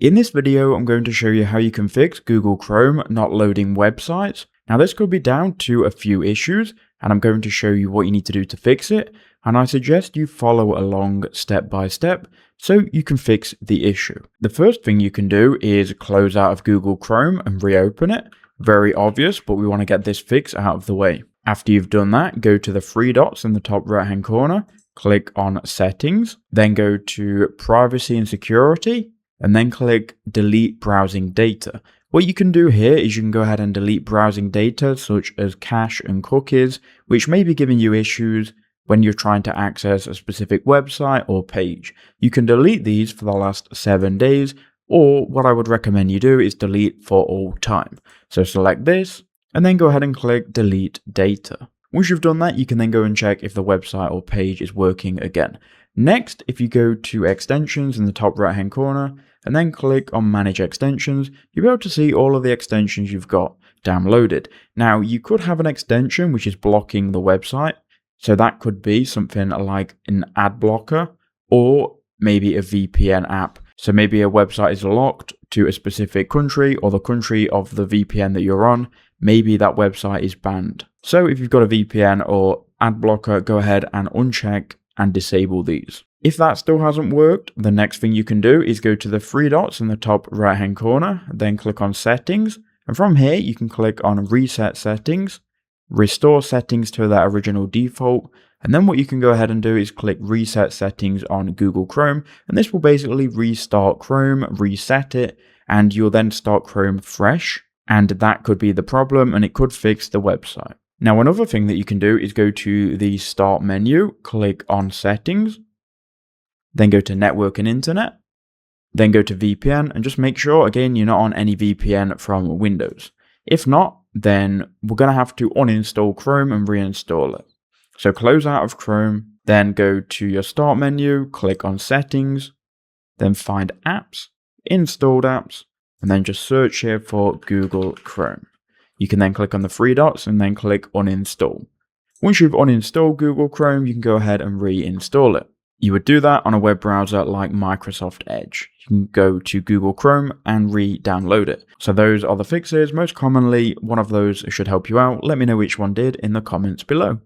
In this video, I'm going to show you how you can fix Google Chrome not loading websites. Now this could be down to a few issues, and I'm going to show you what you need to do to fix it, and I suggest you follow along step by step so you can fix the issue. The first thing you can do is close out of Google Chrome and reopen it. Very obvious, but we want to get this fix out of the way. After you've done that, go to the three dots in the top right hand corner, click on Settings, then go to Privacy and Security, and then click Delete Browsing Data. What you can do here is you can go ahead and delete browsing data such as cache and cookies, which may be giving you issues when you're trying to access a specific website or page. You can delete these for the last 7 days, or what I would recommend you do is delete for all time. So select this, and then go ahead and click Delete Data. Once you've done that, you can then go and check if the website or page is working again. Next, if you go to Extensions in the top right hand corner, and then click on Manage Extensions, you'll be able to see all of the extensions you've got downloaded. Now, you could have an extension which is blocking the website, so that could be something like an ad blocker, or maybe a VPN app. So maybe a website is locked to a specific country, or the country of the VPN that you're on, maybe that website is banned. So if you've got a VPN or ad blocker, go ahead and uncheck and disable these. If that still hasn't worked, the next thing you can do is go to the three dots in the top right hand corner, then click on Settings, and from here you can click on Reset Settings, restore settings to their original default, and then what you can go ahead and do is click Reset Settings on Google Chrome, and this will basically restart Chrome, reset it, and you'll then start Chrome fresh, and that could be the problem, and it could fix the website. Now, another thing that you can do is go to the Start menu, click on Settings, then go to Network and Internet, then go to VPN, and just make sure, again, you're not on any VPN from Windows. If not, then we're going to have to uninstall Chrome and reinstall it. So close out of Chrome, then go to your Start menu, click on Settings, then find Apps, Installed Apps, and then just search here for Google Chrome. You can then click on the three dots and then click Uninstall. Once you've uninstalled Google Chrome, you can go ahead and reinstall it. You would do that on a web browser like Microsoft Edge. You can go to Google Chrome and re-download it. So those are the fixes. Most commonly, one of those should help you out. Let me know which one did in the comments below.